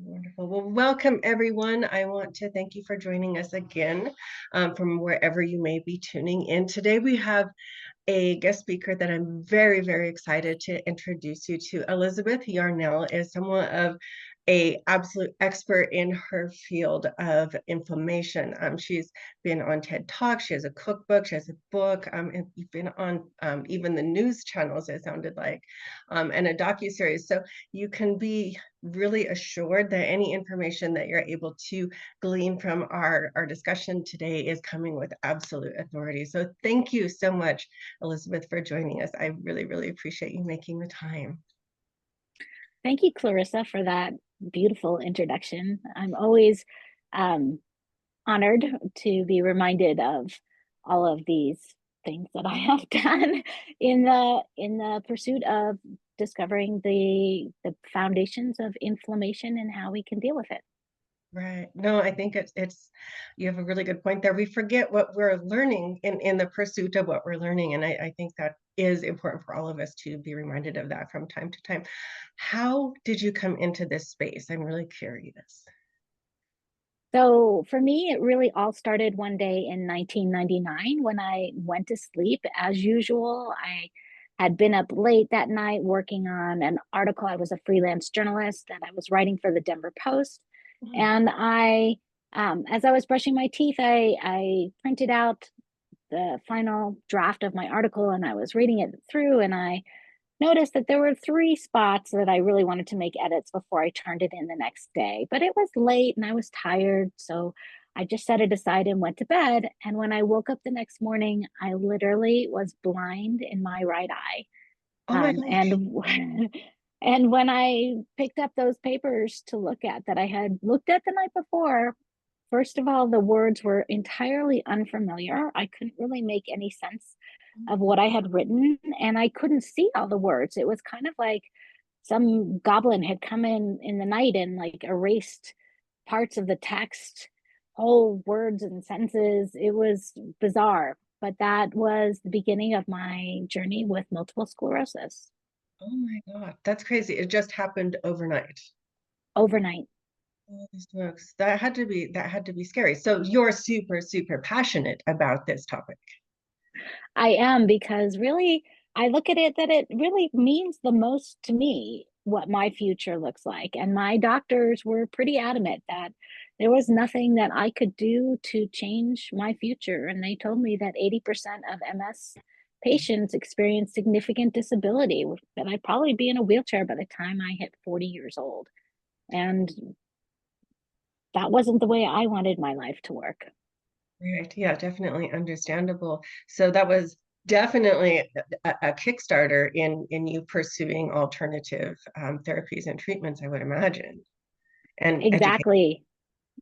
Wonderful. Well, welcome everyone. I want to thank you for joining us again from wherever you may be tuning in. Today we have a guest speaker that I'm very, very excited to introduce you to. Elizabeth Yarnell is someone of a absolute expert in her field of inflammation. She's been on TED Talk. She has a cookbook. She has a book. And you've been on even the news channels, it sounded like, and a docuseries. So you can be really assured that any information that you're able to glean from our discussion today is coming with absolute authority. So thank you so much, Elizabeth, for joining us. I really, really appreciate you making the time. Thank you, Clarissa, for that beautiful introduction. I'm always honored to be reminded of all of these things that I have done in the pursuit of discovering the foundations of inflammation and how we can deal with it. Right. No, I think it's you have a really good point there. We forget what we're learning in the pursuit of what we're learning. And I think that is important for all of us to be reminded of that from time to time. How did you come into this space? I'm really curious. So for me, it really all started one day in 1999 when I went to sleep as usual. I had been up late that night working on an article. I was a freelance journalist and I was writing for the Denver Post. Mhm. And as I was brushing my teeth, I printed out the final draft of my article and I was reading it through and I noticed that there were three spots that I really wanted to make edits before I turned it in the next day. But it was late and I was tired. So I just set it aside and went to bed. And when I woke up the next morning, I literally was blind in my right eye. Oh my And gosh. and when I picked up those papers to look at that I had looked at the night before, first of all, the words were entirely unfamiliar. I couldn't really make any sense of what I had written, and I couldn't see all the words. It was kind of like some goblin had come in the night and like erased parts of the text, whole words and sentences. It was bizarre, but that was the beginning of my journey with multiple sclerosis Oh my God. That's crazy. It just happened overnight. overnight. Holy smokes. That had to be scary. So you're super, super passionate about this topic. I am because really, I look at it that it really means the most to me what my future looks like. And my doctors were pretty adamant that there was nothing that I could do to change my future. And they told me that 80% of MS patients experience significant disability, that I'd probably be in a wheelchair by the time I hit 40 years old. And that wasn't the way I wanted my life to work. Right. Yeah, definitely understandable. So that was definitely a Kickstarter in you pursuing alternative therapies and treatments, I would imagine, and educate. Exactly.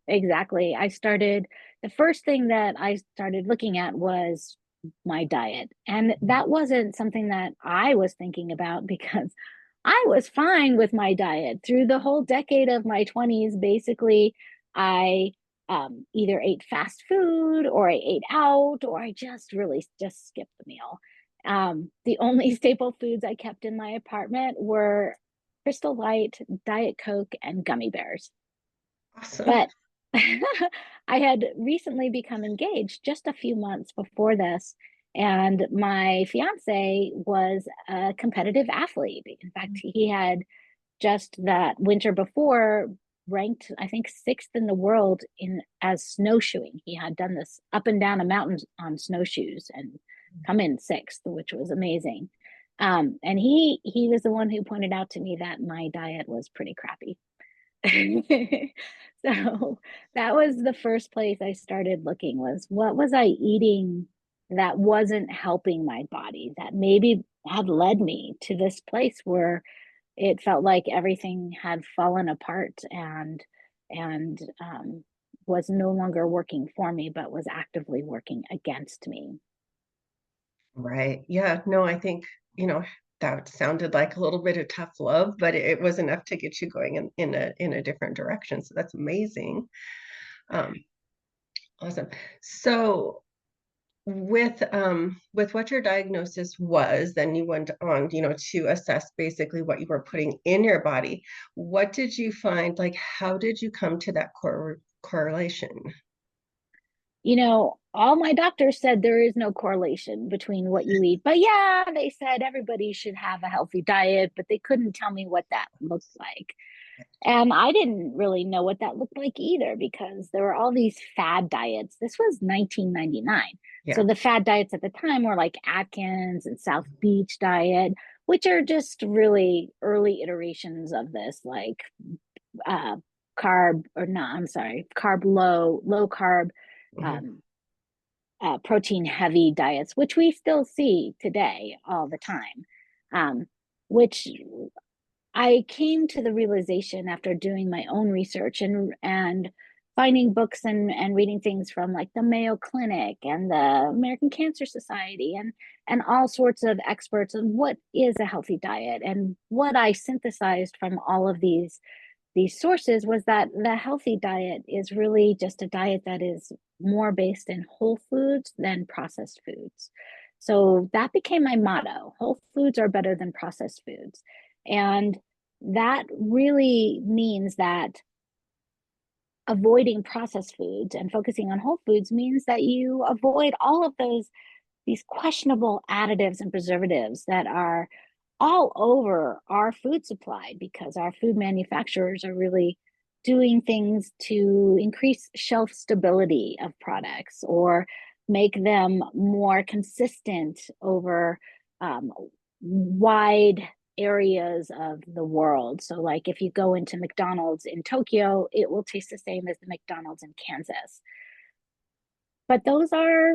Exactly. The first thing that I started looking at was my diet. And that wasn't something that I was thinking about because I was fine with my diet through the whole decade of my 20s. Basically, I either ate fast food or I ate out or I just really just skipped the meal. The only staple foods I kept in my apartment were Crystal Light, Diet Coke, and gummy bears. Awesome. But I had recently become engaged just a few months before this, and my fiance was a competitive athlete. In fact, he had just that winter before ranked, I think, sixth in the world in as snowshoeing. He had done this up and down a mountain on snowshoes and come in sixth, which was amazing. And he was the one who pointed out to me that my diet was pretty crappy. So that was the first place I started looking was what was I eating that wasn't helping my body that maybe had led me to this place where it felt like everything had fallen apart and was no longer working for me but was actively working against me. Right. Yeah. No, I think, that sounded like a little bit of tough love, but it was enough to get you going in a different direction. So that's amazing. Um, awesome. So with what your diagnosis was, then you went on, to assess basically what you were putting in your body. What did you find? Like, how did you come to that correlation? All my doctors said there is no correlation between what you eat. But yeah, they said everybody should have a healthy diet, but they couldn't tell me what that looked like. And I didn't really know what that looked like either because there were all these fad diets. This was 1999. So Yeah. the fad diets at the time were like Atkins and South Beach diet, which are just really early iterations of this, like uh, carb or not, I'm sorry, carb low carb, Mhm. um, protein heavy diets, which we still see today all the time. Which I came to the realization after doing my own research and finding books and reading things from like the Mayo Clinic and the American Cancer Society and all sorts of experts on what is a healthy diet. And what I synthesized from all of these sources was that the healthy diet is really just a diet that is more based in whole foods than processed foods. So that became my motto: whole foods are better than processed foods. And that really means that avoiding processed foods and focusing on whole foods means that you avoid all of these questionable additives and preservatives that are all over our food supply because our food manufacturers are really doing things to increase shelf stability of products or make them more consistent over wide areas of the world. So, like if you go into McDonald's in Tokyo, it will taste the same as the McDonald's in Kansas. But those are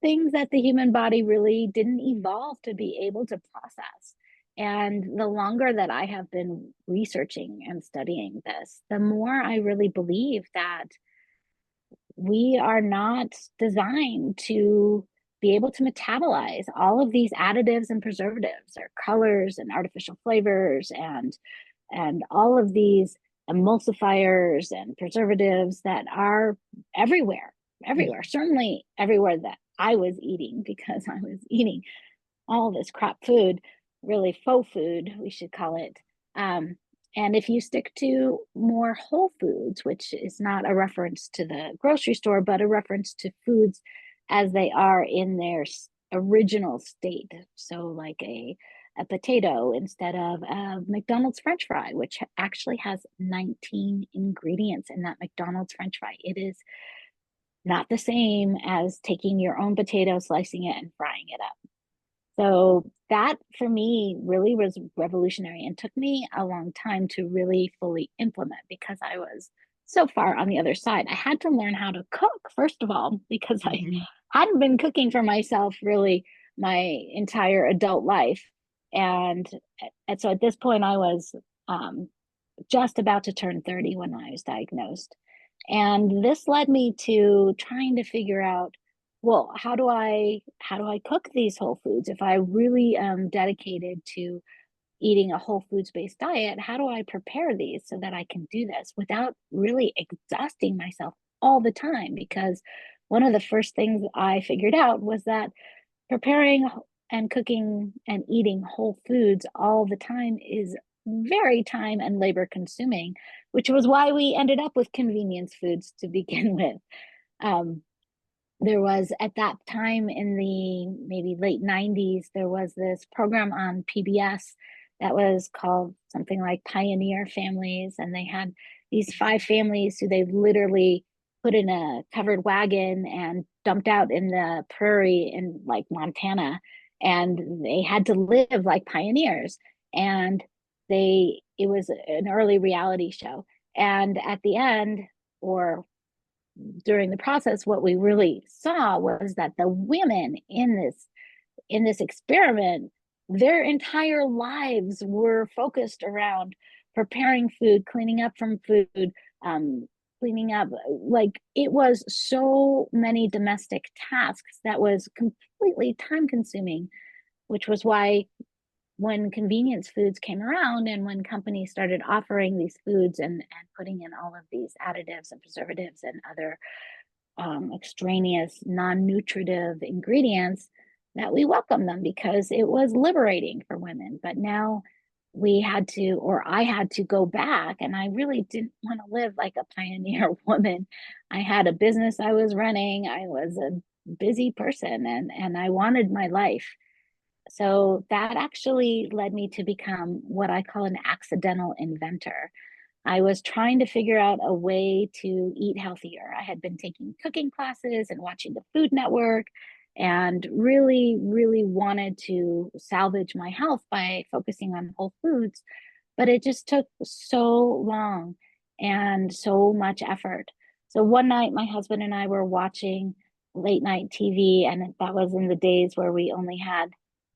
things that the human body really didn't evolve to be able to process. And the longer that I have been researching and studying this, the more I really believe that we are not designed to be able to metabolize all of these additives and preservatives or colors and artificial flavors and all of these emulsifiers and preservatives that are everywhere, Yeah. everywhere, certainly everywhere that I was eating, because I was eating all this crap food, really faux food, we should call it. Um, and if you stick to more whole foods, which is not a reference to the grocery store, but a reference to foods as they are in their original state. So, like a potato instead of a McDonald's French fry, which actually has 19 ingredients in that McDonald's French fry. It is not the same as taking your own potato, slicing it, and frying it up. So that for me really was revolutionary and took me a long time to really fully implement because I was so far on the other side. I had to learn how to cook, first of all, because I Mhm. hadn't been cooking for myself really my entire adult life. And, and so at this point, I was um, just about to turn 30 when I was diagnosed. And this led me to trying to figure out, well, how do I cook these whole foods? If I really am dedicated to eating a whole foods based diet, how do I prepare these so that I can do this without really exhausting myself all the time? Because one of the first things I figured out was that preparing and cooking and eating whole foods all the time is very time and labor consuming, which was why we ended up with convenience foods to begin with. Um, there was at that time in the maybe late 90s, there was this program on PBS that was called something like Pioneer Families. And they had these 5 families who they literally put in a covered wagon and dumped out in the prairie in like Montana. And they had to live like pioneers. And it was an early reality show. And at the end, or during the process, what we really saw was that the women in this experiment, their entire lives were focused around preparing food, cleaning up from food, um, cleaning up. Like it was so many domestic tasks that was completely time consuming, which was why when convenience foods came around and when companies started offering these foods and putting in all of these additives and preservatives and other extraneous, non-nutritive ingredients, that we welcome them because it was liberating for women. But now we had to, or I had to go back, and I really didn't want to live like a pioneer woman. I had a business I was running. I was a busy person, and I wanted my life. So that actually led me to become what I call an accidental inventor. I was trying to figure out a way to eat healthier. I had been taking cooking classes and watching the Food Network and really, really wanted to salvage my health by focusing on whole foods. But it just took so long and so much effort. So one night, my husband and I were watching late night TV, and that was in the days where we only had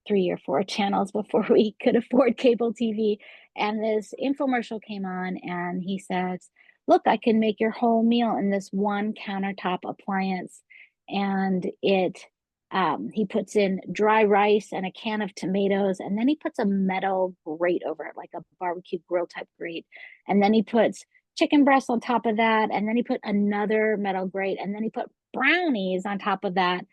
3 or 4 channels before we could afford cable TV. And this infomercial came on, and he says, "Look, I can make your whole meal in this one countertop appliance." And he puts in dry rice and a can of tomatoes, and then he puts a metal grate over it, like a barbecue grill type grate. And then he puts chicken breast on top of that, and then he put another metal grate, and then he put brownies on top of that,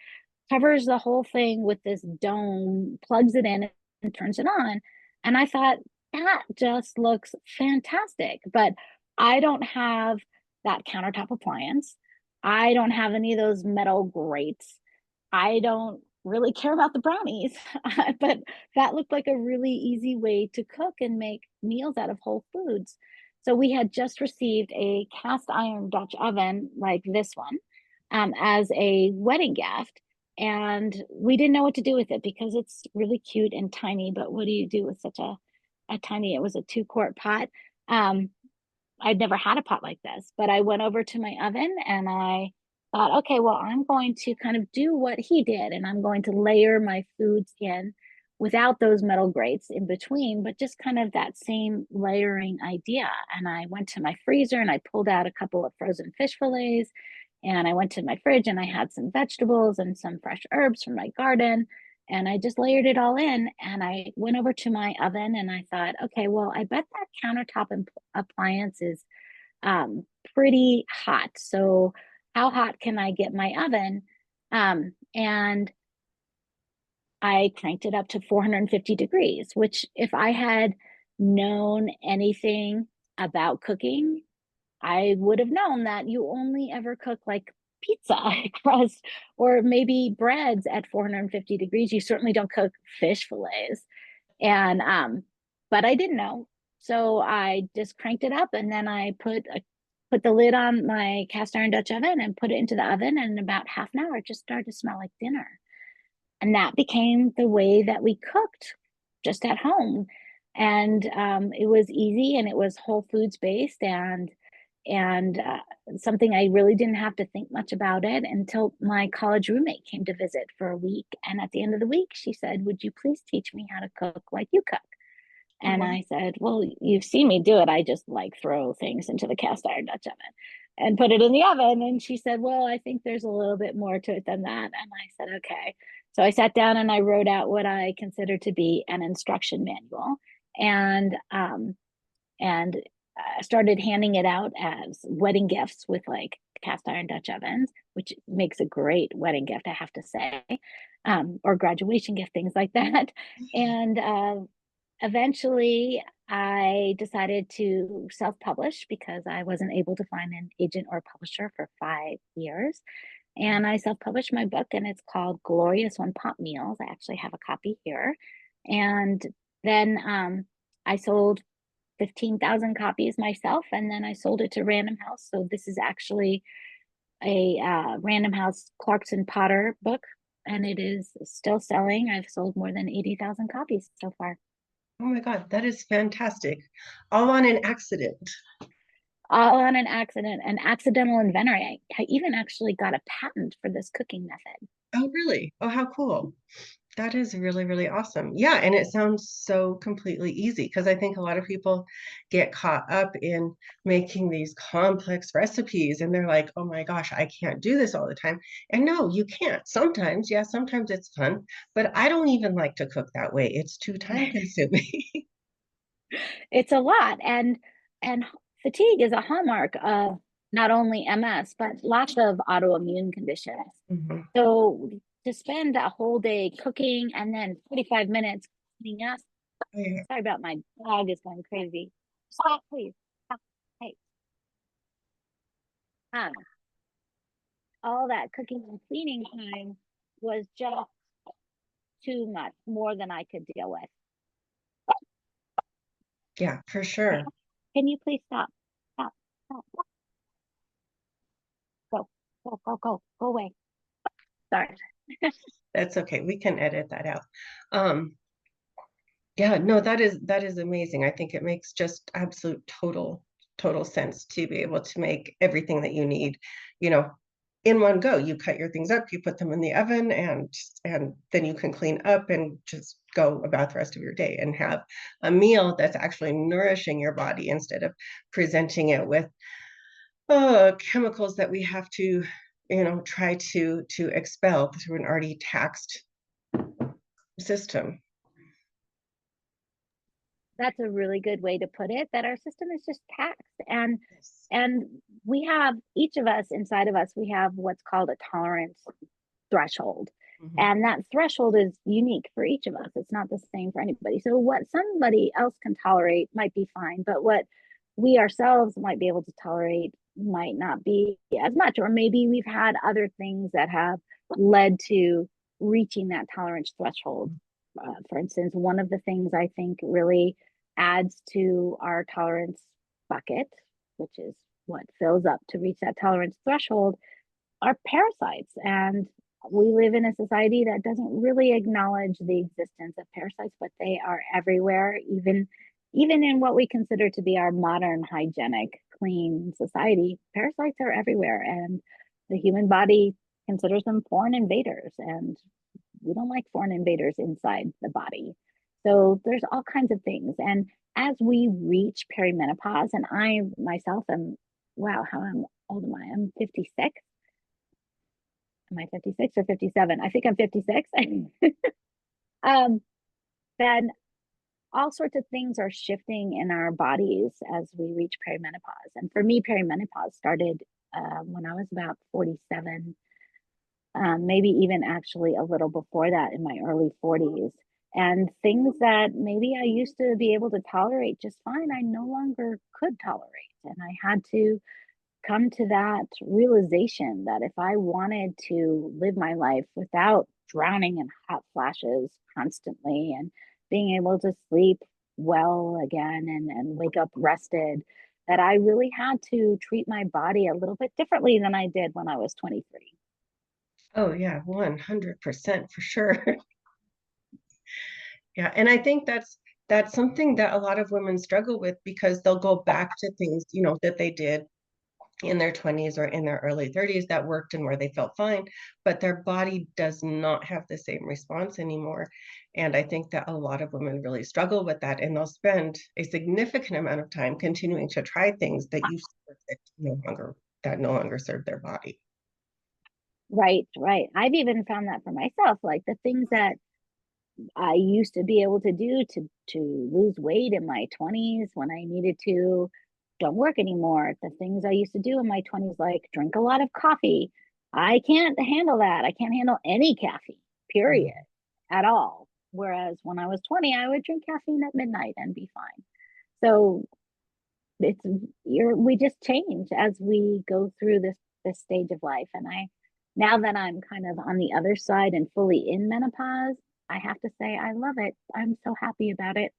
covers the whole thing with this dome, plugs it in, and turns it on. And I thought, that just looks fantastic. But I don't have that countertop appliance. I don't have any of those metal grates. I don't really care about the brownies, but that looked like a really easy way to cook and make meals out of whole foods. So we had just received a cast iron Dutch oven like this one, as a wedding gift. And we didn't know what to do with it because it's really cute and tiny. But what do you do with such a tiny, it was a 2-quart pot. Um, I'd never had a pot like this, but I went over to my oven and I thought, okay, well, I'm going to kind of do what he did, and I'm going to layer my foods in without those metal grates in between, but just kind of that same layering idea. And I went to my freezer and I pulled out a couple of frozen fish fillets, and I went to my fridge and I had some vegetables and some fresh herbs from my garden. And I just layered it all in, and I went over to my oven and I thought, okay, well, I bet that countertop appliance is um, pretty hot. So how hot can I get my oven? And I cranked it up to 450 degrees, which if I had known anything about cooking, I would have known that you only ever cook like pizza crust or maybe breads at 450 degrees. You certainly don't cook fish fillets. And but I didn't know. So I just cranked it up, and then I put the lid on my cast iron Dutch oven and put it into the oven, and in about half an hour it just started to smell like dinner. And that became the way that we cooked just at home. And it was easy, and it was whole foods based, and something I really didn't have to think much about it until my college roommate came to visit for a week. And at the end of the week, she said, "Would you please teach me how to cook like you cook?" And I said, "Well, you've seen me do it. I just like throw things into the cast iron Dutch oven and put it in the oven." And she said, "Well, I think there's a little bit more to it than that." And I said, "Okay." So I sat down and I wrote out what I consider to be an instruction manual, and started handing it out as wedding gifts with like cast iron Dutch ovens, which makes a great wedding gift, I have to say, or graduation gift, things like that. And eventually I decided to self-publish because I wasn't able to find an agent or publisher for 5 years. And I self-published my book, and it's called Glorious One Pot Meals. I actually have a copy here. And then I sold 15,000 copies myself, and then I sold it to Random House. So this is actually a Random House Clarkson Potter book, and it is still selling. I've sold more than 80,000 copies so far. Oh my God, that is fantastic. All on an accident. All on an accidental inventor. I even actually got a patent for this cooking method. Oh, really? Oh, how cool. That is really, really awesome. Yeah, and it sounds so completely easy because I think a lot of people get caught up in making these complex recipes and they're like, oh my gosh, I can't do this all the time. And no, you can't. Sometimes, yeah, sometimes it's fun, but I don't even like to cook that way. It's too time consuming. It's a lot, and fatigue is a hallmark of not only MS, but lots of autoimmune conditions. Hmm. So to spend a whole day cooking and then 45 minutes cleaning up. Yeah. Sorry about my dog is going crazy. Stop, please. Stop. Hey. Um, all that cooking and cleaning time was just too much, more than I could deal with. Yeah, for sure. Can you please stop? Stop. Stop. Go. Go, go, go. Go away. Sorry. That's okay. We can edit that out. Um, yeah, no, that is amazing. I think it makes just absolute total sense to be able to make everything that you need, you know, in one go. You cut your things up, you put them in the oven, and then you can clean up and just go about the rest of your day and have a meal that's actually nourishing your body instead of presenting it with chemicals that we have to, try to expel through an already taxed system. That's a really good way to put it, that our system is just taxed. and Yes. and we have, each of us inside of us, we have what's called a tolerance threshold. Mhm. And that threshold is unique for each of us. It's not the same for anybody. So what somebody else can tolerate might be fine, but what we ourselves might be able to tolerate might not be as much. Or maybe we've had other things that have led to reaching that tolerance threshold. For instance, one of the things I think really adds to our tolerance bucket, which is what fills up to reach that tolerance threshold, are parasites. And we live in a society that doesn't really acknowledge the existence of parasites, but they are everywhere, even in what we consider to be our modern, hygienic, clean society. Parasites are everywhere, and the human body considers them foreign invaders, and we don't like foreign invaders inside the body. So there's all kinds of things. And as we reach perimenopause, and I myself am, wow, old am I? I'm 56. Am I 56 or 57? I think I'm 56. um, then all sorts of things are shifting in our bodies as we reach perimenopause. And for me, perimenopause started when I was about 47, maybe even actually a little before that, in my early 40s. And things that maybe I used to be able to tolerate just fine, I no longer could tolerate. And I had to come to that realization that if I wanted to live my life without drowning in hot flashes constantly, and being able to sleep well again, and wake up rested, that I really had to treat my body a little bit differently than I did when I was 23. Oh yeah, 100% for sure. Yeah, and I think that's something that a lot of women struggle with because they'll go back to things, that they did in their 20s or in their early 30s that worked and where they felt fine, but their body does not have the same response anymore. And I think that a lot of women really struggle with that, and they'll spend a significant amount of time continuing to try things that no longer serve their body. Right, right. I've even found that for myself, like the things that I used to be able to do to lose weight in my 20s when I needed to, don't work anymore. The things I used to do in my 20s, like drink a lot of coffee, I can't handle that. I can't handle any caffeine, period, Mhm. at all. Whereas when I was 20, I would drink caffeine at midnight and be fine. So it's we just change as we go through this stage of life. And I, now that I'm kind of on the other side and fully in menopause, I have to say I love it. I'm so happy about it.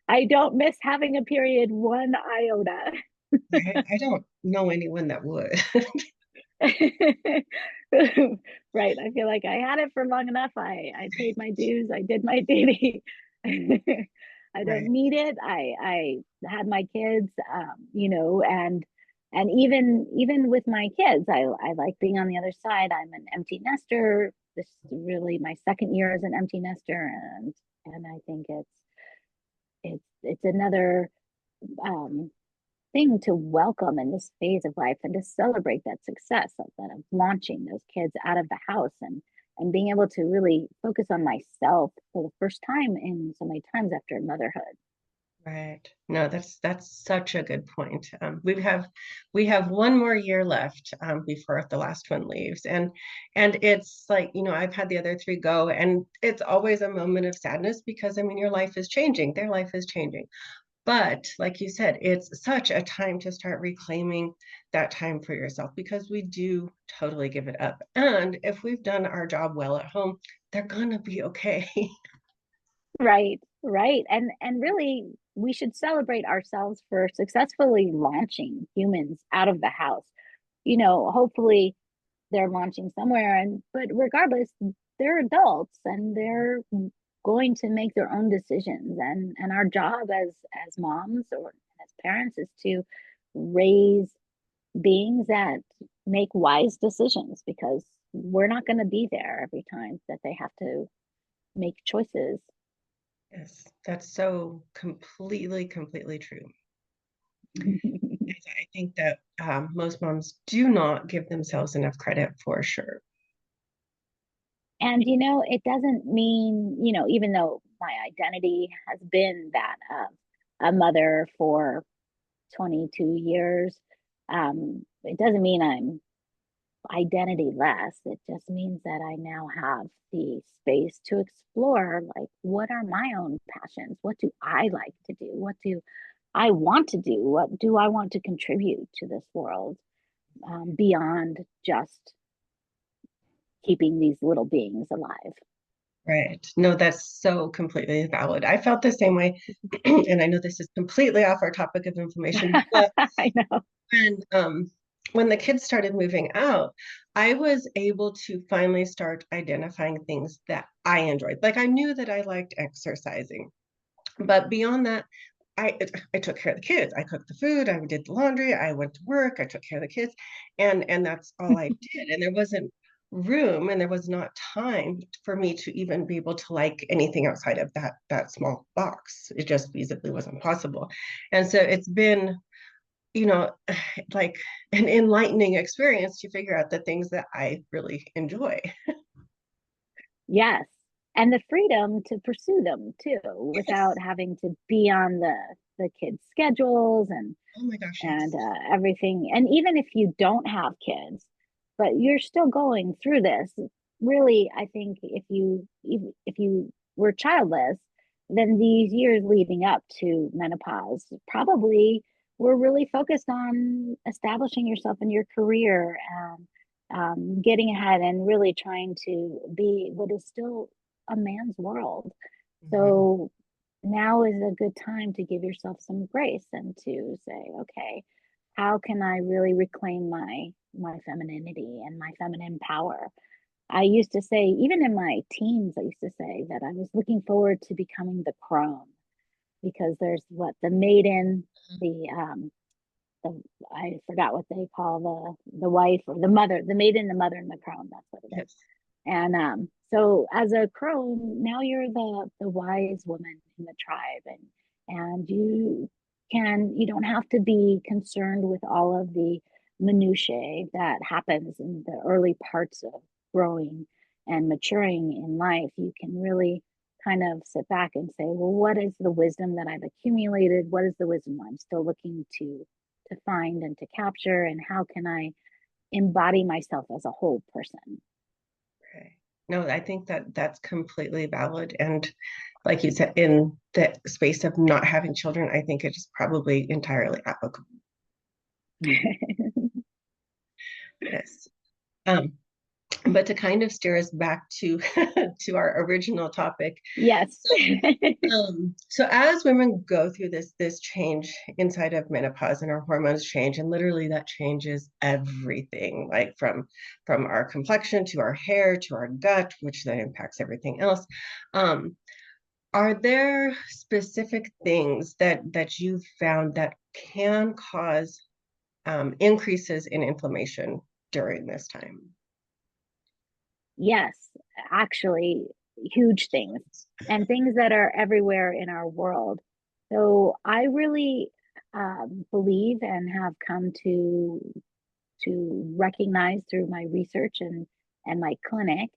I don't miss having a period one iota. I don't know anyone that would. Right. I feel like I had it for long enough. I paid my dues. I did my duty. I Right. don't need it. I had my kids, and even with my kids, I like being on the other side. I'm an empty nester. This is really my second year as an empty nester, and I think it's another um thing to welcome in this phase of life, and to celebrate that success of launching those kids out of the house, and being able to really focus on myself for the first time in so many times after motherhood. Right. No, that's such a good point. We have one more year left before the last one leaves, and it's like, I've had the other three go, and it's always a moment of sadness because I mean your life is changing, their life is changing. But like you said, it's such a time to start reclaiming that time for yourself because we do totally give it up. And if we've done our job well at home, they're gonna be okay. Right, right. And really we should celebrate ourselves for successfully launching humans out of the house. Hopefully they're launching somewhere, but regardless, they're adults and they're going to make their own decisions, and our job as moms or as parents is to raise beings that make wise decisions, because we're not going to be there every time that they have to make choices. Yes, that's so completely, completely true. I think that most moms do not give themselves enough credit for sure. And it doesn't mean, even though my identity has been that of a mother for 22 years, it doesn't mean I'm identity less. It just means that I now have the space to explore, like, what are my own passions? What do I like to do? What do I want to do? What do I want to contribute to this world, beyond just keeping these little beings alive? Right. No, that's so completely valid. I felt the same way. And I know this is completely off our topic of inflammation, but I know. when when the kids started moving out, I was able to finally start identifying things that I enjoyed. Like I knew that I liked exercising, but beyond that, I took care of the kids. I cooked the food, I did the laundry, I went to work, I took care of the kids, and that's all I did. And there wasn't room and there was not time for me to even be able to like anything outside of that small box. It just feasibly wasn't possible. And so it's been, you know, like an enlightening experience to figure out the things that I really enjoy. Yes. And the freedom to pursue them too, Yes. without having to be on the kids' schedules Oh my gosh, and yes. everything. And even if you don't have kids, but you're still going through this, really, I think if you were childless, then these years leading up to menopause probably were really focused on establishing yourself in your career and, getting ahead and really trying to be what is still a man's world. Mhm. So now is a good time to give yourself some grace and to say, okay, how can I really reclaim my femininity and my feminine power? I used to say, even in my teens, I used to say that I was looking forward to becoming the crone, because there's what the maiden, the I forgot what they call the wife or the mother, the maiden, the mother, and the crone. That's what it is. Yes. And so as a crone, now you're the wise woman in the tribe, and you don't have to be concerned with all of the minutiae that happens in the early parts of growing and maturing in life. You can really kind of sit back and say, well, what is the wisdom that I've accumulated? What is the wisdom I'm still looking to find and to capture? And how can I embody myself as a whole person? Okay. No, I think that that's completely valid. And like you said, in the space of not having children, I think it is probably entirely applicable. Yes. Um, but to kind of steer us back to to our original topic. Yes. So as women go through this change inside of menopause and our hormones change, and literally that changes everything, like from our complexion to our hair to our gut, which then impacts everything else. Um, Are there specific things that you've found that can cause increases in inflammation during this time? Yes, actually, huge things, and things that are everywhere in our world. So I really believe and have come to recognize through my research and my clinic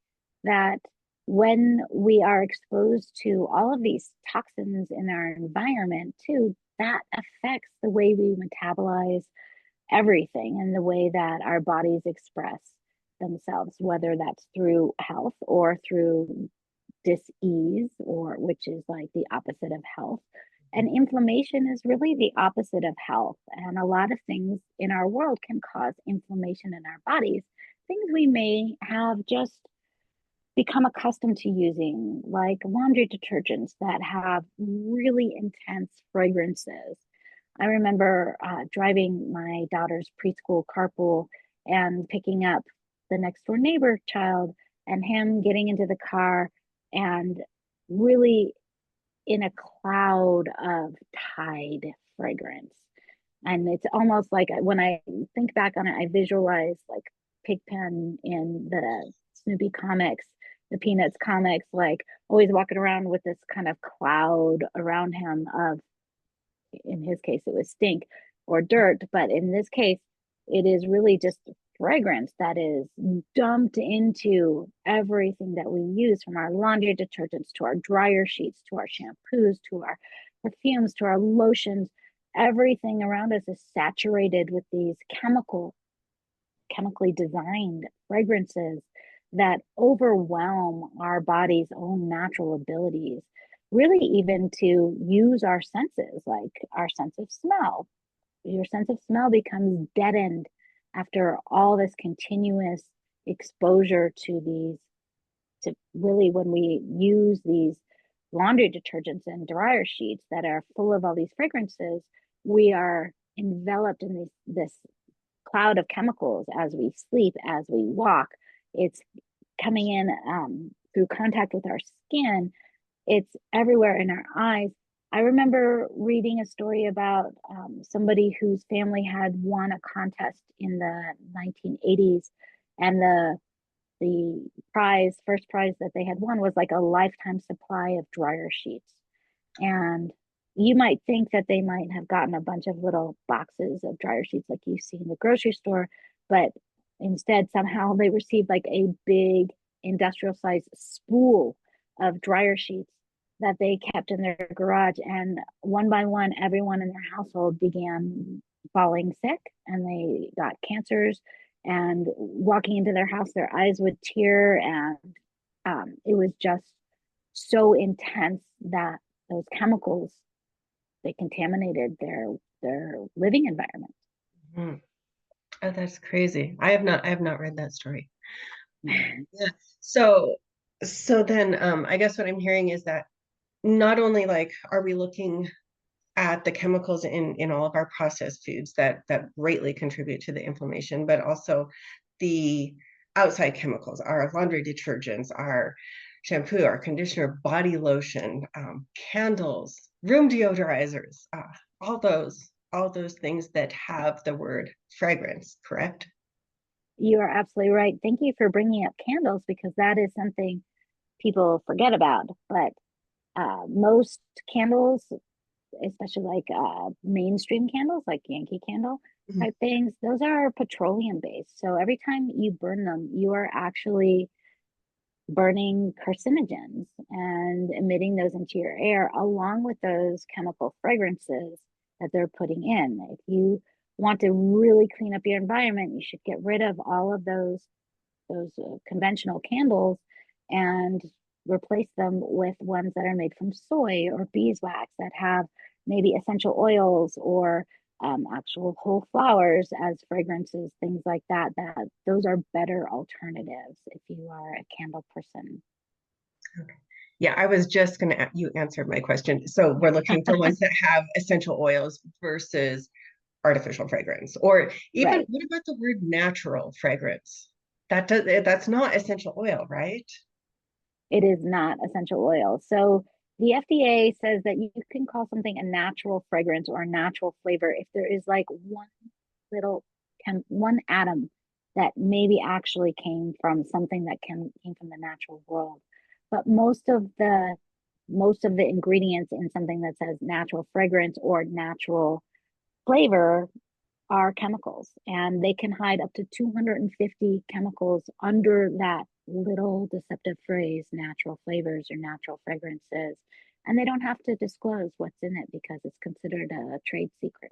that when we are exposed to all of these toxins in our environment too, that affects the way we metabolize everything and the way that our bodies express themselves, whether that's through health or through dis-ease, or which is like the opposite of health. And inflammation is really the opposite of health. And a lot of things in our world can cause inflammation in our bodies, things we may have just become accustomed to using, like laundry detergents that have really intense fragrances. I remember driving my daughter's preschool carpool and picking up the next door neighbor child, and him getting into the car and really in a cloud of Tide fragrance. And it's almost like when I think back on it, I visualize like Pigpen in the Snoopy comics, the Peanuts comics, like always walking around with this kind of cloud around him of, in his case, it was stink or dirt. But in this case, it is really just fragrance that is dumped into everything that we use, from our laundry detergents to our dryer sheets to our shampoos to our perfumes to our lotions. Everything around us is saturated with these chemically designed fragrances that overwhelm our body's own natural abilities, really, even to use our senses, like our sense of smell. Your sense of smell becomes deadened after all this continuous exposure to these, to really, when we use these laundry detergents and dryer sheets that are full of all these fragrances, we are enveloped in this cloud of chemicals as we sleep, as we walk. It's coming in through contact with our skin. It's everywhere in our eyes. I remember reading a story about somebody whose family had won a contest in the 1980s, and the first prize that they had won, was like a lifetime supply of dryer sheets. And you might think that they might have gotten a bunch of little boxes of dryer sheets like you see in the grocery store, but instead somehow they received like a big industrial size spool of dryer sheets that they kept in their garage. And one by one, everyone in their household began falling sick, and they got cancers, and walking into their house, their eyes would tear. And it was just so intense that those chemicals, they contaminated their living environment. Mhm. Oh, that's crazy. I have not read that story. Yeah. So, so then, I guess what I'm hearing is that not only like are we looking at the chemicals in all of our processed foods that greatly contribute to the inflammation, but also the outside chemicals, our laundry detergents, our shampoo, our conditioner, body lotion, candles, room deodorizers, all those things that have the word fragrance, correct? You are absolutely right. Thank you for bringing up candles, because that is something people forget about. But most candles, especially like mainstream candles, like Yankee Candle Mhm. type things, those are petroleum based. So every time you burn them, you are actually burning carcinogens and emitting those into your air, along with those chemical fragrances that they're putting in. If you want to really clean up your environment, you should get rid of all of those conventional candles and replace them with ones that are made from soy or beeswax, that have maybe essential oils or actual whole flowers as fragrances, things like that. That those are better alternatives if you are a candle person. Okay. Yeah, I was just gonna, you answered my question. So we're looking for ones that have essential oils versus artificial fragrance, or even Right. what about the word natural fragrance? That's not essential oil, right? It is not essential oil. So the FDA says that you can call something a natural fragrance or a natural flavor if there is like little one atom that maybe actually came from something that came from the natural world. But most of the ingredients in something that says natural fragrance or natural flavor are chemicals, and they can hide up to 250 chemicals under that little deceptive phrase, natural flavors or natural fragrances, and they don't have to disclose what's in it because it's considered a trade secret.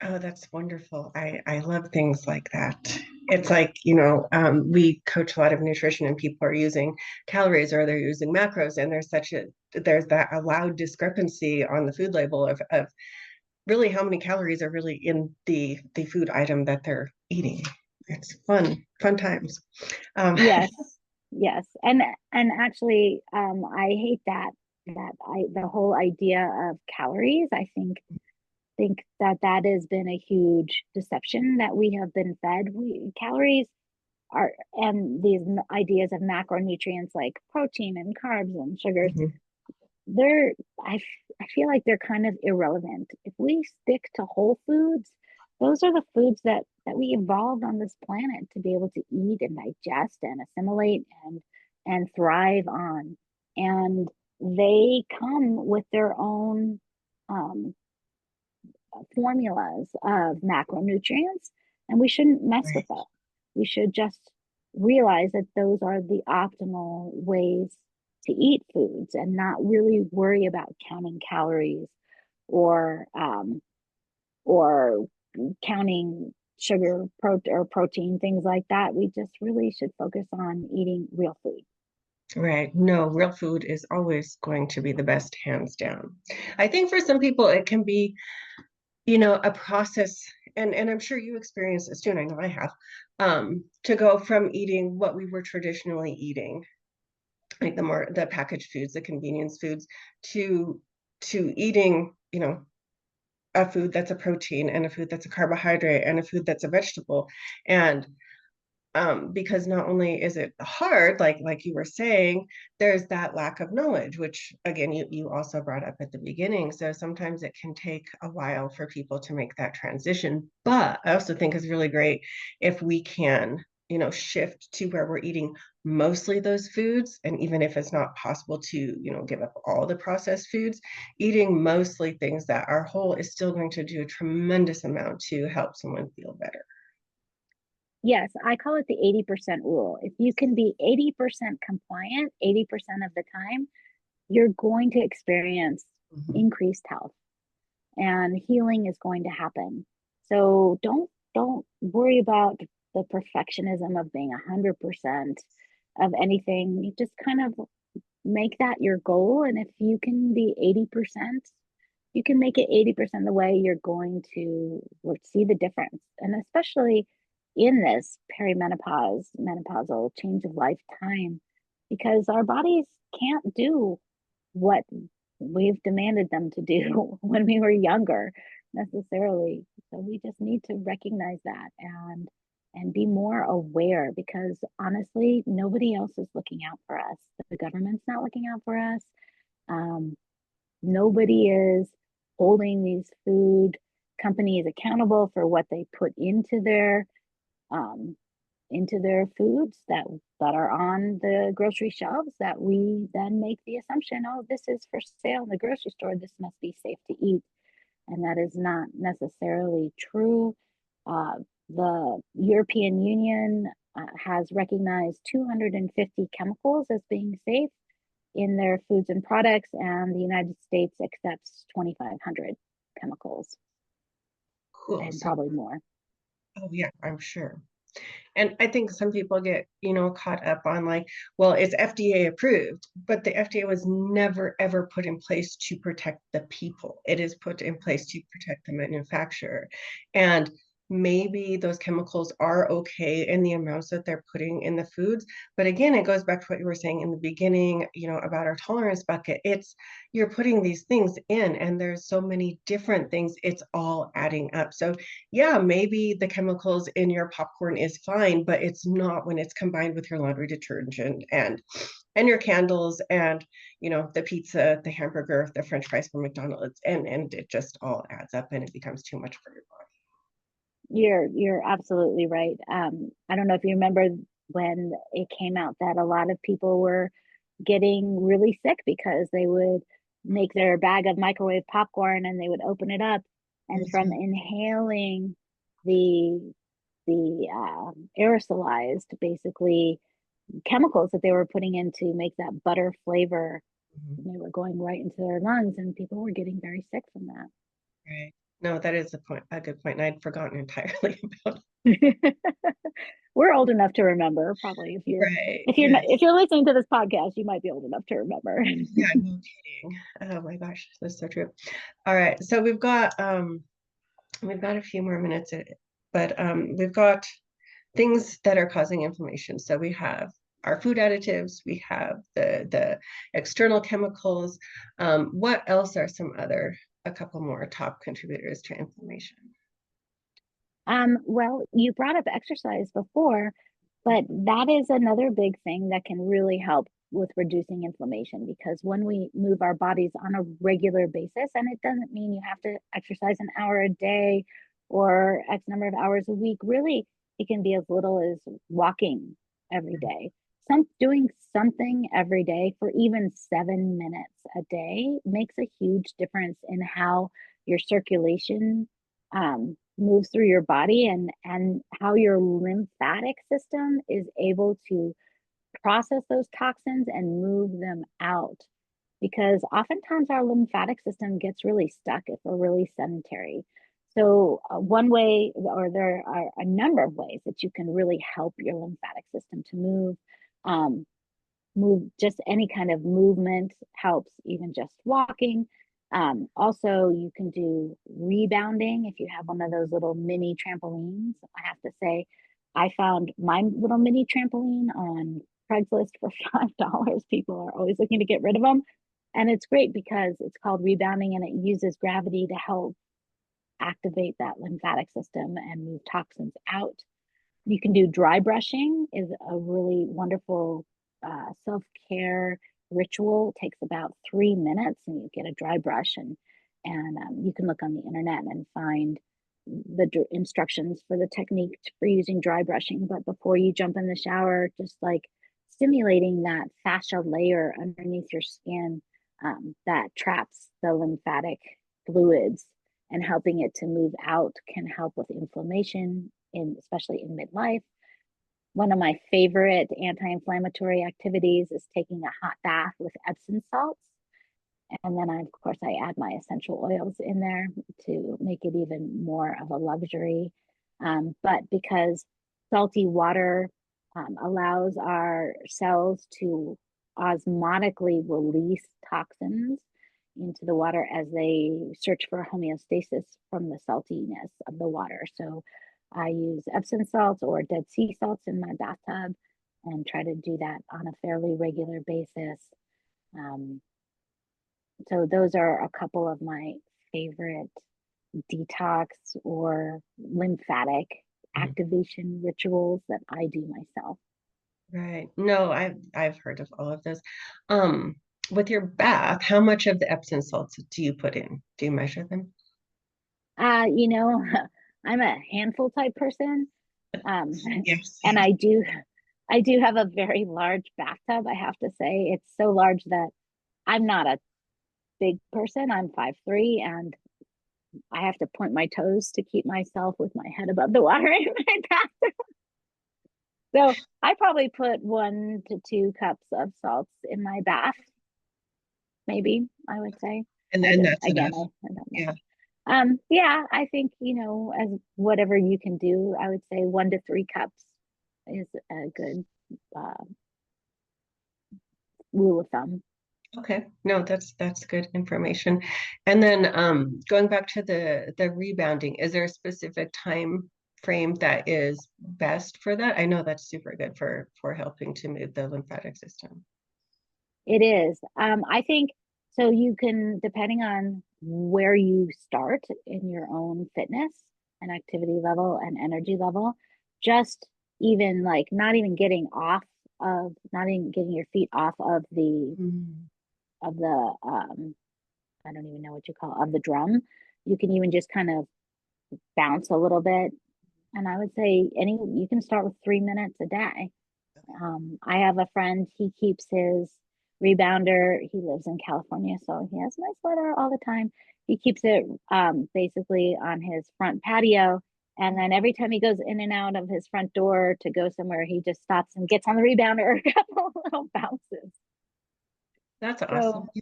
Oh, that's wonderful. I love things like that. It's like, we coach a lot of nutrition and people are using calories or they're using macros, and there's that allowed discrepancy on the food label of really how many calories are really in the food item that they're eating. It's fun times. Yes, yes. And actually I hate the whole idea of calories. I think that that has been a huge deception that we have been fed. Calories are, and these ideas of macronutrients like protein and carbs and sugars, Mhm. they're I feel like they're kind of irrelevant. If we stick to whole foods, those are the foods that we evolved on this planet to be able to eat and digest and assimilate and thrive on. And they come with their own um, formulas of macronutrients, and we shouldn't mess with Right. that. We should just realize that those are the optimal ways to eat foods and not really worry about counting calories or or counting sugar or protein, things like that. We just really should focus on eating real food. Right. No, real food is always going to be the best, hands down. I think for some people it can be, a process, and I'm sure you experience this too, and I know I have, to go from eating what we were traditionally eating, like the packaged foods, the convenience foods, to eating, a food that's a protein and a food that's a carbohydrate and a food that's a vegetable. And because not only is it hard, like you were saying, there's that lack of knowledge, which again you also brought up at the beginning. So sometimes it can take a while for people to make that transition. But I also think it's really great if we can, shift to where we're eating mostly those foods. And even if it's not possible to, give up all the processed foods, eating mostly things that are whole is still going to do a tremendous amount to help someone feel better. Yes, I call it the 80% rule. If you can be 80% compliant 80% of the time, you're going to experience Mhm. increased health and healing is going to happen. So don't worry about the perfectionism of being 100% of anything. You just kind of make that your goal. And if you can be 80%, you can make it 80% the way, you're going to see the difference. And especially in this menopausal change of lifetime, because our bodies can't do what we've demanded them to do when we were younger necessarily. So we just need to recognize that and be more aware, because honestly nobody else is looking out for us. The government's not looking out for us. um, Nobody is holding these food companies accountable for what they put um, into their foods that are on the grocery shelves, that we then make the assumption, oh, this is for sale in the grocery store, this must be safe to eat. And that is not necessarily true. uh, the European Union has recognized 250 chemicals as being safe in their foods and products, and the United States accepts 2,500 chemicals Cool. and So, probably more. oh yeah, I'm sure. And I think some people get, caught up on like, well, it's FDA approved, but the FDA was never ever put in place to protect the people. It is put in place to protect the manufacturer. And maybe those chemicals are okay in the amounts that they're putting in the foods. But again, it goes back to what you were saying in the beginning, about our tolerance bucket. It's you're putting these things in, and there's so many different things, it's all adding up. So yeah, maybe the chemicals in your popcorn is fine, but it's not when it's combined with your laundry detergent and your candles and the pizza, the hamburger, the French fries from McDonald's, and it just all adds up and it becomes too much for your body. You're absolutely right. I don't know if you remember when it came out that a lot of people were getting really sick because they would make their bag of microwave popcorn and they would open it up, and Yes, from inhaling the aerosolized basically chemicals that they were putting in to make that butter flavor. Mhm. And they were going right into their lungs, and people were getting very sick from Right. No, that is a good point. And I'd forgotten entirely about that. We're old enough to remember, probably Right. if Yes. you're listening to this podcast, you might be old enough to remember. Yeah, no kidding. Oh my gosh, that's so true. All right. So we've got a few more minutes, but we've got things that are causing inflammation. So we have our food additives, we have the external chemicals. What else are a couple more top contributors to inflammation? Well, you brought up exercise before, but that is another big thing that can really help with reducing inflammation, because when we move our bodies on a regular basis, and it doesn't mean you have to exercise an hour a day or X number of hours a week, really, it can be as little as walking every day. Doing something every day for even 7 minutes a day makes a huge difference in how your circulation moves through your body, and how your lymphatic system is able to process those toxins and move them out, because oftentimes our lymphatic system gets really stuck if we're really sedentary. So one way, or there are a number of ways that you can really help your lymphatic system to um, move. Just any kind of movement helps, even just walking. Also, you can do rebounding if you have one of those little mini trampolines. I have to say, I found my little mini trampoline on Craigslist for $5. People are always looking to get rid of them. And it's great because it's called rebounding, and it uses gravity to help activate that lymphatic system and move toxins out. You can do dry brushing, is a really wonderful self-care ritual. It takes about 3 minutes, and you get a dry brush, and you can look on the internet and find the instructions for the technique for using dry brushing. But before you jump in the shower, just like stimulating that fascia layer underneath your skin that traps the lymphatic fluids, and helping it to move out can help with inflammation, especially in midlife. One of my favorite anti-inflammatory activities is taking a hot bath with Epsom salts. And then of course, I add my essential oils in there to make it even more of a luxury. But because salty water allows our cells to osmotically release toxins into the water as they search for homeostasis from the saltiness of the water. So I use Epsom salts or Dead Sea salts in my bathtub and try to do that on a fairly regular basis. Um, so those are a couple of my favorite detox or lymphatic Mhm. activation rituals that I do myself. Right. No, I've heard of all of this. Um, with your bath, how much of the Epsom salts do you put in? Do you measure them? You know, I'm a handful type person. Um, Yes. and I do have a very large bathtub. I have to say, it's so large that I'm not a big person. I'm 5'3", and I have to point my toes to keep myself with my head above the water in my bath. So I probably put 1 to 2 cups of salts in my bath, maybe I would say. And I then just, that's again, enough. I don't know. Yeah. Yeah, I think, as whatever you can do, I would say 1 to 3 cups is a good uh, rule of thumb. Okay. No, that's good information. And then going back to the rebounding, is there a specific time frame that is best for that? I know that's super good for helping to move the lymphatic system. It is. I think so. You can, depending on where you start in your own fitness and activity level and energy level, just even like not even getting your feet off Mm. of the I don't even know what you call of the drum. You can even just kind of bounce a little bit. And I would say you can start with 3 minutes a day. I have a friend, he keeps his rebounder. He lives in California, so he has nice weather all the time. He keeps it basically on his front patio, And then every time he goes in and out of his front door to go somewhere, he just stops and gets on the rebounder a couple little bounces. That's awesome. So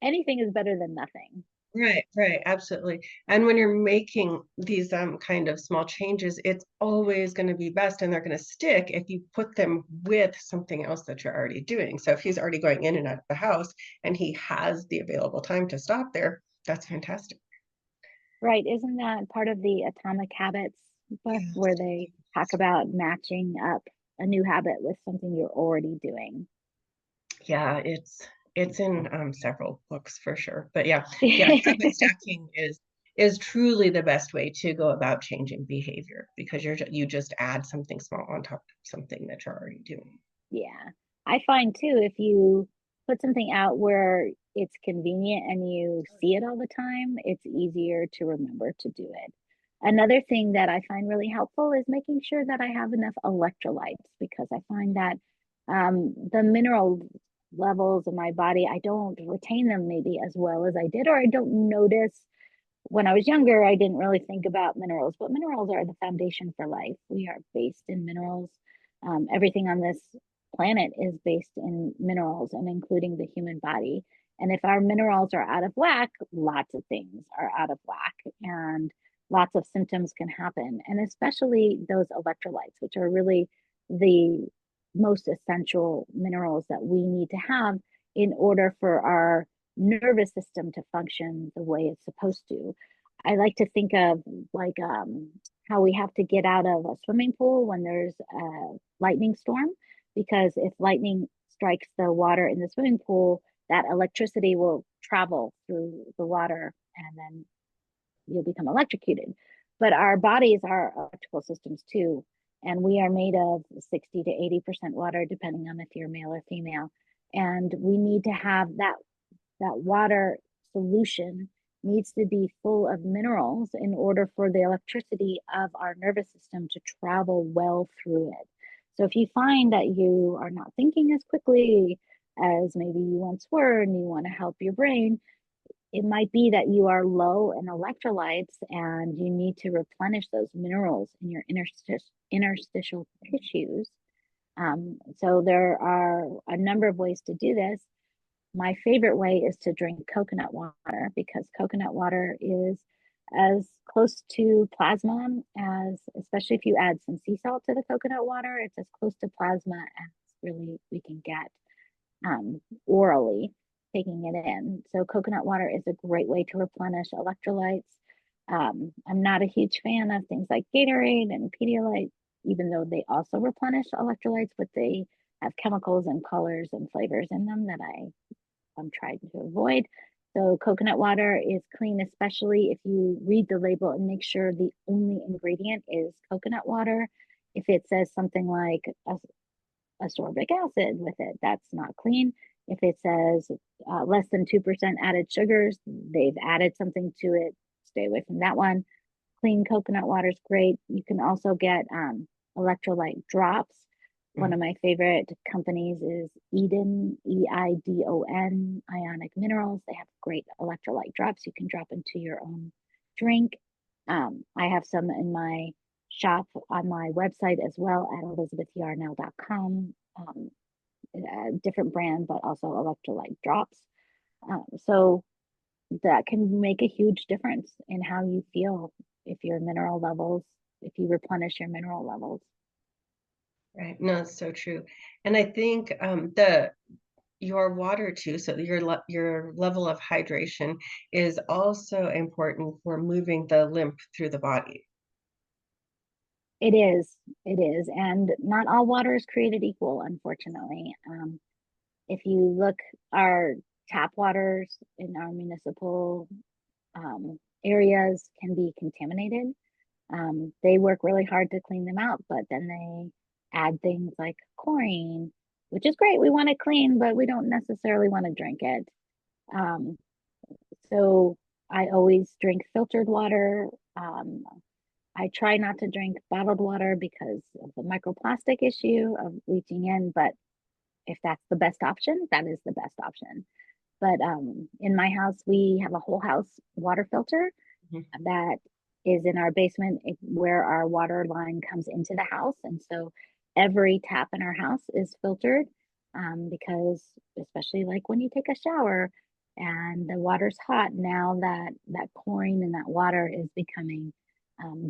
anything is better than nothing. Right, right, absolutely. And when you're making these kind of small changes, it's always going to be best and they're going to stick if you put them with something else that you're already doing. So if he's already going in and out of the house and he has the available time to stop there, that's fantastic. Right. Isn't that part of the Atomic Habits book Yes. where they talk about matching up a new habit with something you're already doing? Yeah, it's in several books for sure. But yeah, yeah, habit stacking is truly the best way to go about changing behavior because you just add something small on top of something that you're already doing. Yeah. I find too, if you put something out where it's convenient and you see it all the time, it's easier to remember to do it. Another thing that I find really helpful is making sure that I have enough electrolytes because I find that the mineral levels in my body, I don't retain them maybe as well as I did, or I don't notice. When I was younger, I didn't really think about minerals, but minerals are the foundation for life. We are based in minerals. Everything on this planet is based in minerals and including the human body. And if our minerals are out of whack, lots of things are out of whack and lots of symptoms can happen. And especially those electrolytes, which are really the most essential minerals that we need to have in order for our nervous system to function the way it's supposed to. I like to think of like how we have to get out of a swimming pool when there's a lightning storm, because if lightning strikes the water in the swimming pool, that electricity will travel through the water and then you'll become electrocuted. But our bodies are electrical systems too. And we are made of 60 to 80% water, depending on if you're male or female. And we need to have that water solution needs to be full of minerals in order for the electricity of our nervous system to travel well through it. So if you find that you are not thinking as quickly as maybe you once were and you want to help your brain, it might be that you are low in electrolytes and you need to replenish those minerals in your interstitial tissues. So there are a number of ways to do this. My favorite way is to drink coconut water because coconut water is as close to plasma as, especially if you add some sea salt to the coconut water, it's as close to plasma as really we can get orally taking it in. So coconut water is a great way to replenish electrolytes. I'm not a huge fan of things like Gatorade and Pedialyte, even though they also replenish electrolytes, but they have chemicals and colors and flavors in them that I'm trying to avoid. So coconut water is clean, especially if you read the label and make sure the only ingredient is coconut water. If it says something like ascorbic acid with it, that's not clean. If it says less than 2% added sugars, they've added something to it. Stay away from that one. Clean coconut water is great. You can also get electrolyte drops. One of my favorite companies is Eden, Eidon, Ionic Minerals. They have great electrolyte drops you can drop into your own drink. I have some in my shop on my website as well at elizabethyarnell.com. Different brand, but also electrolyte drops. So that can make a huge difference in how you feel if your mineral levels, if you replenish your mineral levels. Right. No, it's so true. And I think the your water too, so your level of hydration is also important for moving the lymph through the body. It is, it is. And not all water is created equal, unfortunately. If you look, our tap waters in our municipal areas can be contaminated. They work really hard to clean them out, but then they add things like chlorine, which is great. We want it clean, but we don't necessarily want to drink it. Um, so I always drink filtered water. I try not to drink bottled water because of the microplastic issue of leaching in, but if that's the best option, that is the best option. But in my house, we have a whole house water filter Mhm. that is in our basement where our water line comes into the house. And so every tap in our house is filtered, because especially like when you take a shower and the water's hot, now that chlorine in that water is becoming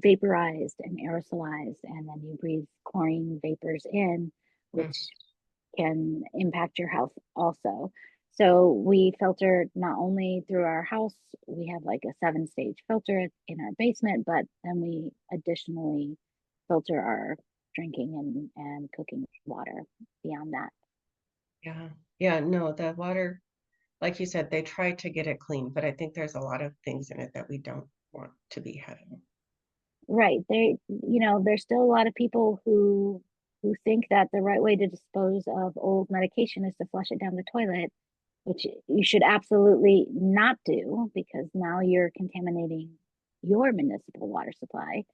vaporized and aerosolized, and then you breathe chlorine vapors in, Mm. which can impact your health also. So we filter not only through our house, we have like a 7-stage filter in our basement, but then we additionally filter our drinking and cooking water beyond that. Yeah. Yeah, no, the water, like you said, they try to get it clean, but I think there's a lot of things in it that we don't want to be having. Right. There's still a lot of people who think that the right way to dispose of old medication is to flush it down the toilet, which you should absolutely not do, because now you're contaminating your municipal water supply,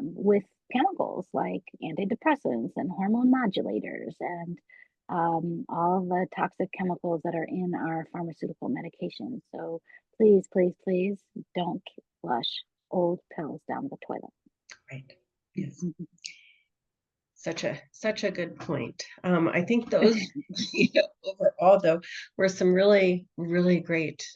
with chemicals like antidepressants and hormone modulators and all the toxic chemicals that are in our pharmaceutical medications. So please, please, please don't flush old pills down the toilet. Right. Yes. Such a good point. I think those, overall though, were some really, really great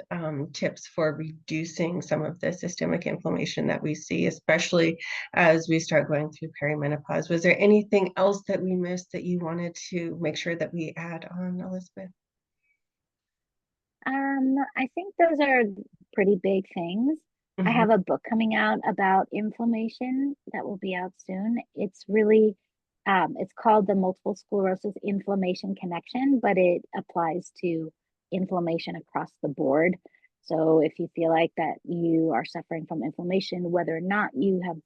tips for reducing some of the systemic inflammation that we see, especially as we start going through perimenopause. Was there anything else that we missed that you wanted to make sure that we add on, Elizabeth? I think those are pretty big things. I Mhm. have a book coming out about inflammation that will be out soon. It's called the Multiple Sclerosis Inflammation Connection, but it applies to inflammation across the board. So if you feel like that you are suffering from inflammation, whether or not you have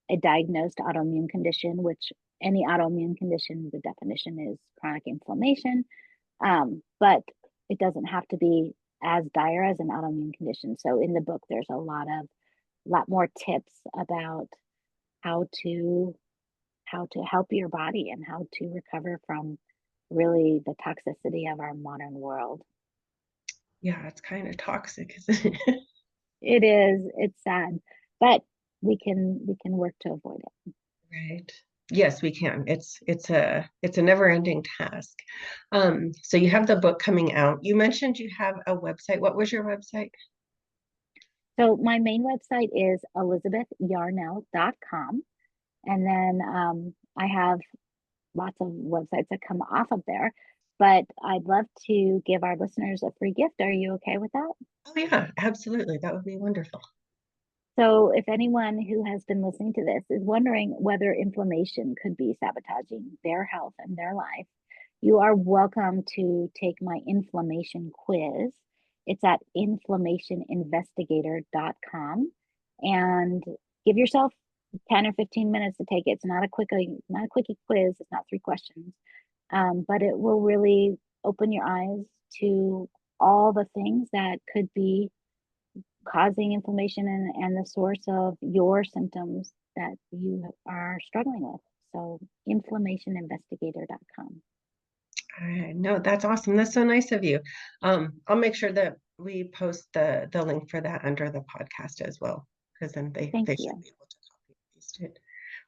a diagnosed autoimmune condition, which any autoimmune condition, the definition is chronic inflammation, but it doesn't have to be as dire as an autoimmune condition. So in the book, there's a lot more tips about how to help your body and how to recover from really the toxicity of our modern world. Yeah, it's kind of toxic, isn't it? It is, it's sad, but we can work to avoid it. Right. Yes, we can. It's a never-ending task. So you have the book coming out. You mentioned you have a website. What was your website? So my main website is elizabethyarnell.com. And then I have lots of websites that come off of there. But I'd love to give our listeners a free gift. Are you okay with that? Oh yeah, absolutely. That would be wonderful. So, if anyone who has been listening to this is wondering whether inflammation could be sabotaging their health and their life, you are welcome to take my inflammation quiz. It's at inflammationinvestigator.com, and give yourself 10 or 15 minutes to take it. It's not a quickie quiz. It's not 3 questions, but it will really open your eyes to all the things that could be causing inflammation and the source of your symptoms that you are struggling with. So, inflammationinvestigator.com. All right. No, that's awesome. That's so nice of you. I'll make sure that we post the link for that under the podcast as well, because then Thank they should you. be able to copy and paste it.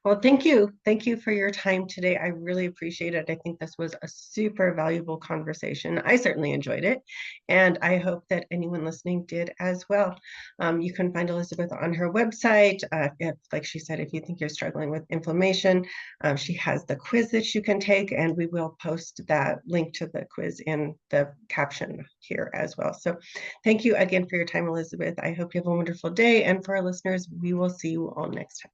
Well, thank you. Thank you for your time today. I really appreciate it. I think this was a super valuable conversation. I certainly enjoyed it, and I hope that anyone listening did as well. You can find Elizabeth on her website. If, like she said, if you think you're struggling with inflammation, she has the quiz that you can take, and we will post that link to the quiz in the caption here as well. So thank you again for your time, Elizabeth. I hope you have a wonderful day, and for our listeners, we will see you all next time.